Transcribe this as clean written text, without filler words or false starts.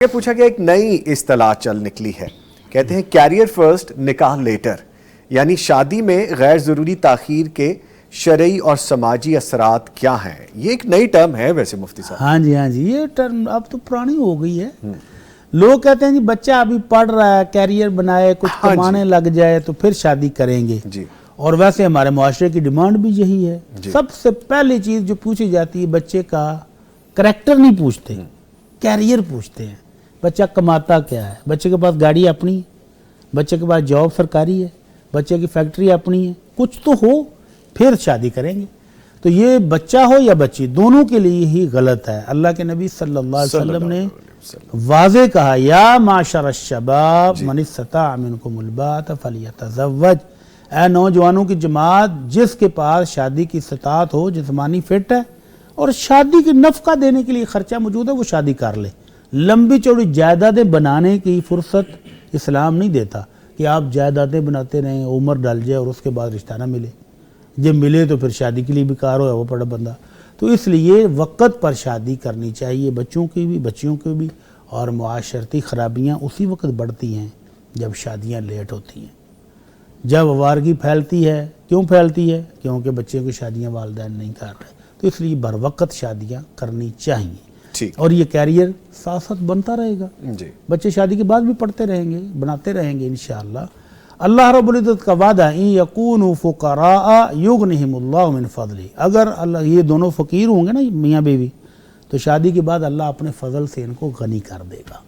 یہ پوچھا گیا ایک نئی اصطلاح چل نکلی ہے، کہتے ہیں کیریئر فرسٹ نکاح لیٹر، یعنی شادی میں غیر ضروری تاخیر کے شرعی اور سماجی اثرات کیا ہیں؟ یہ ایک نئی ٹرم ہے ویسے مفتی صاحب۔ ہاں جی یہ ٹرم اب تو پرانی ہو گئی ہے۔ لوگ کہتے ہیں جی بچہ ابھی پڑھ رہا ہے، کیریئر بنائے، کچھ کمانے لگ جائے تو پھر شادی کریں گے جی، اور ویسے ہمارے معاشرے کی ڈیمانڈ بھی یہی ہے۔ سب سے پہلی چیز جو پوچھی جاتی ہے بچے کا کریکٹر نہیں پوچھتے، کیریئر پوچھتے ہیں۔ بچہ کماتا کیا ہے، بچے کے پاس گاڑی اپنی ہے، بچے کے پاس جاب سرکاری ہے، بچے کی فیکٹری اپنی ہے، کچھ تو ہو پھر شادی کریں گے۔ تو یہ بچہ ہو یا بچی دونوں کے لیے ہی غلط ہے۔ اللہ کے نبی صلی اللہ علیہ وسلم نے واضح کہا یا معاشر الشباب من استطاع منکم الباءۃ فلیتزوج، اے نوجوانوں کی جماعت جس کے پاس شادی کی استطاعت ہو، جسمانی فٹ ہے اور شادی کی نفقہ دینے کے لیے خرچہ موجود ہے، وہ شادی کر لے۔ لمبی چوڑی جائیدادیں بنانے کی فرصت اسلام نہیں دیتا کہ آپ جائیدادیں بناتے رہیں، عمر ڈل جائے اور اس کے بعد رشتہ نہ ملے، جب ملے تو پھر شادی کے لیے بھی کار ہوا وہ پڑا بندہ۔ تو اس لیے وقت پر شادی کرنی چاہیے، بچوں کی بھی بچیوں کی بھی، اور معاشرتی خرابیاں اسی وقت بڑھتی ہیں جب شادیاں لیٹ ہوتی ہیں، جب آوارگی پھیلتی ہے۔ کیوں پھیلتی ہے؟ کیونکہ بچے کی شادیاں والدین نہیں کر رہے۔ تو اس لیے بر وقت شادیاں کرنی چاہیے، اور یہ کیریئر ساتھ ساتھ بنتا رہے گا۔ بچے شادی کے بعد بھی پڑھتے رہیں گے، بناتے رہیں گے انشاءاللہ۔ اللہ رب العزت کا وعدہ ان یکونوا فقراء یغنہم اللہ من فضلہ، اگر اللہ یہ دونوں فقیر ہوں گے نا میاں بیوی، تو شادی کے بعد اللہ اپنے فضل سے ان کو غنی کر دے گا۔